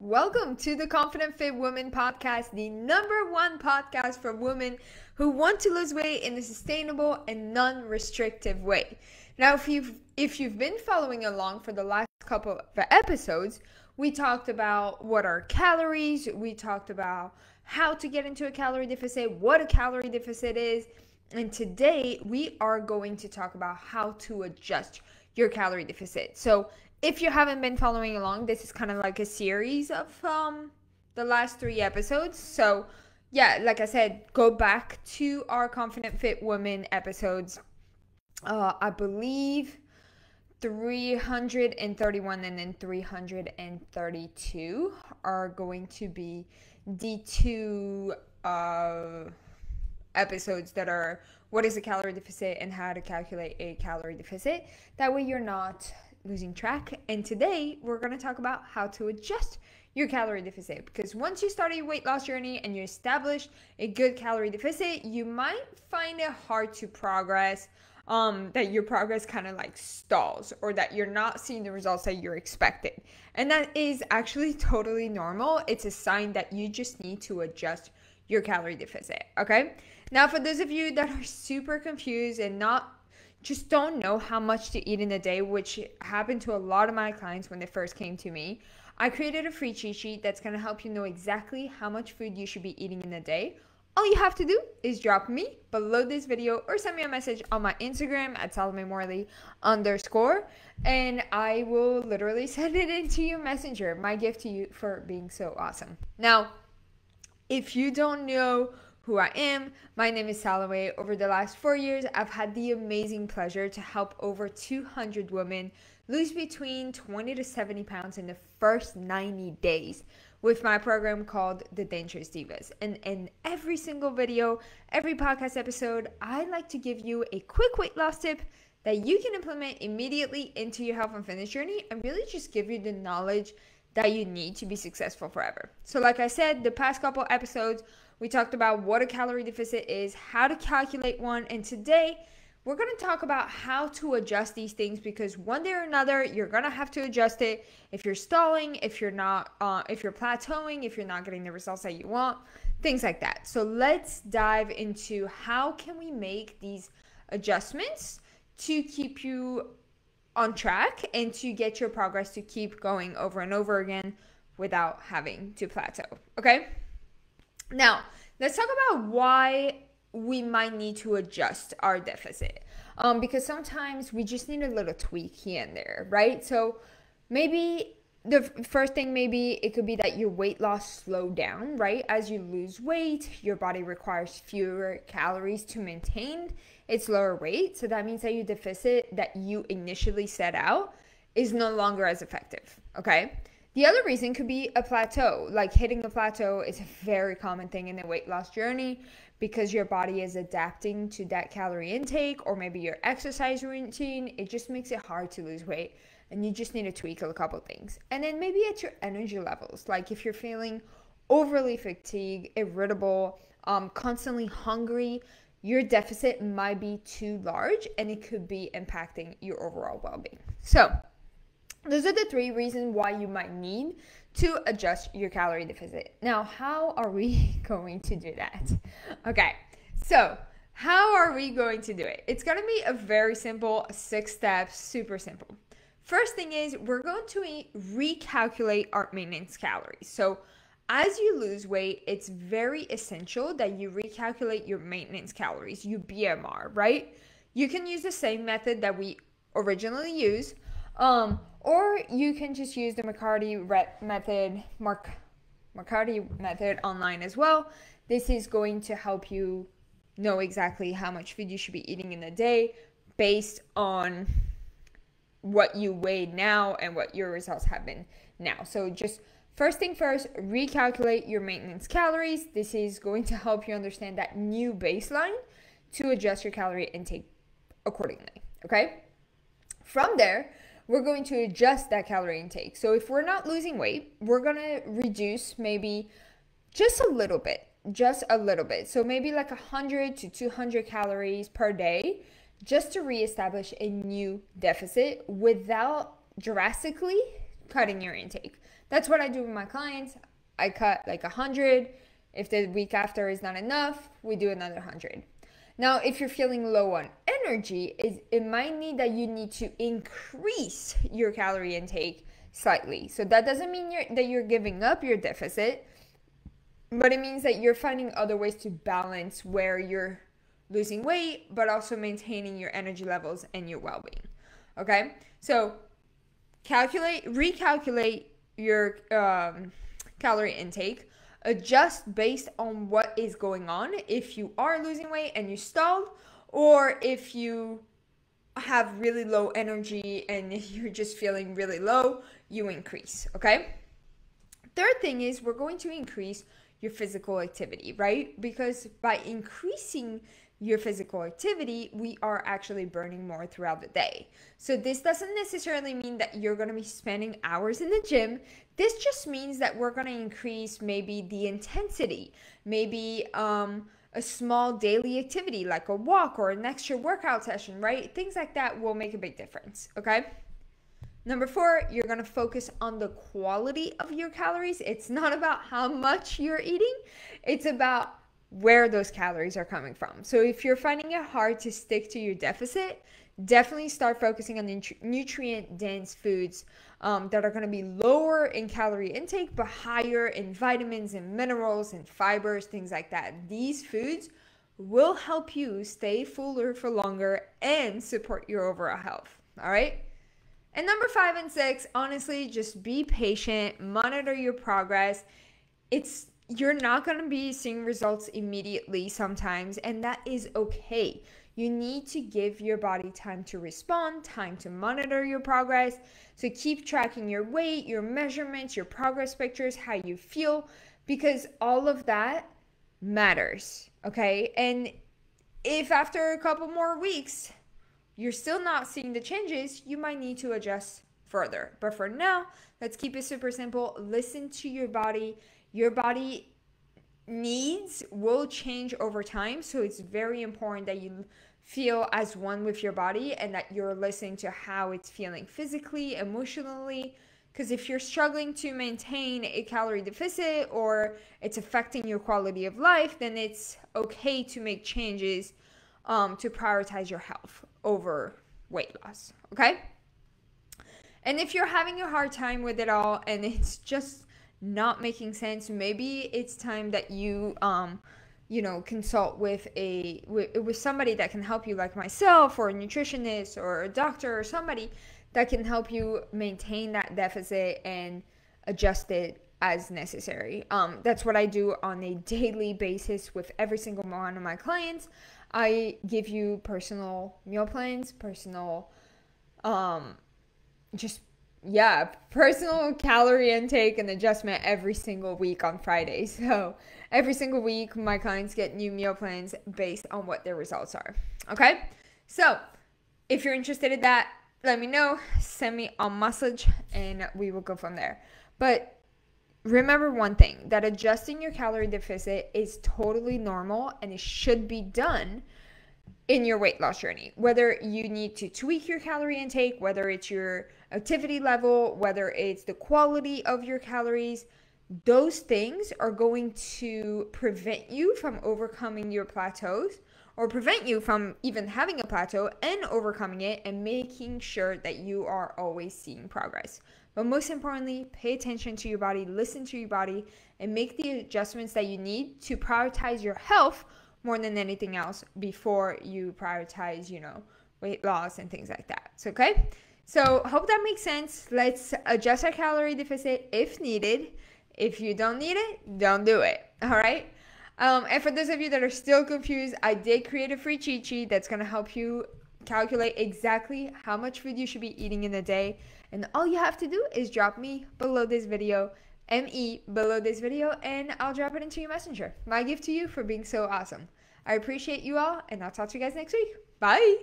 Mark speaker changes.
Speaker 1: Welcome to the Confident Fit Woman podcast, the #1 podcast for women who want to lose weight in a sustainable and non-restrictive way. Now, if you've been following along for the last couple of episodes, we talked about what are calories, we talked about how to get into a calorie deficit, what a calorie deficit is, and today we are going to talk about how to adjust your calorie deficit. So if you haven't been following along, this is kind of like a series of the last 3 episodes. So yeah, like I said, go back to our Confident Fit Women episodes. I believe 331 and then 332 are going to be the two episodes that are what is a calorie deficit and how to calculate a calorie deficit. That way you're not losing track. And today we're going to talk about how to adjust your calorie deficit, because once you start a weight loss journey and you establish a good calorie deficit, you might find it hard to progress, that your progress kind of like stalls, or that you're not seeing the results that you're expecting. And that is actually totally normal. It's a sign that you just need to adjust your calorie deficit. Okay, now for those of you that are super confused and just don't know how much to eat in a day, which happened to a lot of my clients when they first came to me, I created a free cheat sheet that's going to help you know exactly how much food you should be eating in a day. All you have to do is drop me below this video or send me a message on my Instagram at @SalomeMorley_, and I will literally send it into your messenger. My gift to you for being so awesome. Now, if you don't know who I am, my name is Salome. Over the last 4 years, I've had the amazing pleasure to help over 200 women lose between 20 to 70 pounds in the first 90 days with my program called The Dangerous Divas. And in every single video, every podcast episode, I like to give you a quick weight loss tip that you can implement immediately into your health and fitness journey and really just give you the knowledge that you need to be successful forever. So like I said, the past couple episodes, we talked about what a calorie deficit is, how to calculate one, and today we're going to talk about how to adjust these things, because one day or another you're going to have to adjust it if you're stalling, if you're not, if you're plateauing, if you're not getting the results that you want, things like that. So let's dive into how can we make these adjustments to keep you on track and to get your progress to keep going over and over again without having to plateau. Okay? Now, let's talk about why we might need to adjust our deficit. Because sometimes we just need a little tweak here and there, right? So maybe the first thing, maybe it could be that your weight loss slowed down, right? As you lose weight, your body requires fewer calories to maintain its lower weight. So that means that your deficit that you initially set out is no longer as effective, okay? The other reason could be a plateau. Like hitting a plateau is a very common thing in the weight loss journey because your body is adapting to that calorie intake, or maybe your exercise routine. It just makes it hard to lose weight, and you just need to tweak a couple things. And then maybe at your energy levels, like if you're feeling overly fatigued, irritable, constantly hungry, your deficit might be too large and it could be impacting your overall well-being. So those are the 3 reasons why you might need to adjust your calorie deficit. Now, how are we going to do that? Okay, so how are we going to do it? It's going to be a very simple 6 steps, super simple. First thing is we're going to recalculate our maintenance calories. So as you lose weight, it's very essential that you recalculate your maintenance calories, your BMR, right? You can use the same method that we originally used, or you can just use the McCarty method online as well. This is going to help you know exactly how much food you should be eating in a day based on what you weigh now and what your results have been now. So just first thing first, recalculate your maintenance calories. This is going to help you understand that new baseline to adjust your calorie intake accordingly, okay? From there, we're going to adjust that calorie intake. So if we're not losing weight, we're going to reduce maybe just a little bit. So maybe like 100 to 200 calories per day, just to reestablish a new deficit without drastically cutting your intake. That's what I do with my clients. I cut like 100. If the week after is not enough, we do another 100. Now, if you're feeling low on energy, it might mean that you need to increase your calorie intake slightly. So that doesn't mean that you're giving up your deficit, but it means that you're finding other ways to balance where you're losing weight, but also maintaining your energy levels and your well-being. Okay? So recalculate your calorie intake. Adjust based on what is going on. If you are losing weight and you stalled, or if you have really low energy and you're just feeling really low, you increase, okay? Third thing is we're going to increase your physical activity, right? Because by increasing your physical activity, we are actually burning more throughout the day. So this doesn't necessarily mean that you're going to be spending hours in the gym. This just means that we're going to increase maybe the intensity, maybe a small daily activity like a walk or an extra workout session, right? Things like that will make a big difference, okay? Number 4, you're going to focus on the quality of your calories. It's not about how much you're eating. It's about where those calories are coming from. So if you're finding it hard to stick to your deficit, definitely start focusing on the nutrient-dense foods that are going to be lower in calorie intake, but higher in vitamins and minerals and fibers, things like that. These foods will help you stay fuller for longer and support your overall health. All right? And number 5 and 6, honestly, just be patient, monitor your progress. You're not going to be seeing results immediately sometimes, and that is okay. You need to give your body time to respond, time to monitor your progress. So keep tracking your weight, your measurements, your progress pictures, how you feel, because all of that matters, okay? And if after a couple more weeks, you're still not seeing the changes, you might need to adjust further. But for now, let's keep it super simple. Listen to your body. Your body needs will change over time, so it's very important that you feel as one with your body and that you're listening to how it's feeling physically, emotionally, because if you're struggling to maintain a calorie deficit or it's affecting your quality of life, then it's okay to make changes to prioritize your health over weight loss, okay? And if you're having a hard time with it all and it's just not making sense, maybe it's time that you consult with somebody that can help you, like myself or a nutritionist or a doctor or somebody that can help you maintain that deficit and adjust it as necessary. That's what I do on a daily basis with every single one of my clients. I give you personal meal plans, personal calorie intake and adjustment every single week on Friday. So every single week, my clients get new meal plans based on what their results are. Okay? So if you're interested in that, let me know. Send me a message and we will go from there. But remember one thing, that adjusting your calorie deficit is totally normal and it should be done in your weight loss journey. Whether you need to tweak your calorie intake, whether it's your activity level, whether it's the quality of your calories, those things are going to prevent you from overcoming your plateaus or prevent you from even having a plateau and overcoming it and making sure that you are always seeing progress. But most importantly, pay attention to your body, listen to your body, and make the adjustments that you need to prioritize your health more than anything else before you prioritize, weight loss and things like that. So, okay? So, hope that makes sense. Let's adjust our calorie deficit if needed. If you don't need it, don't do it. All right? And for those of you that are still confused, I did create a free cheat sheet that's going to help you calculate exactly how much food you should be eating in a day. And all you have to do is drop me below this video, below this video, and I'll drop it into your messenger. My gift to you for being so awesome. I appreciate you all, and I'll talk to you guys next week. Bye.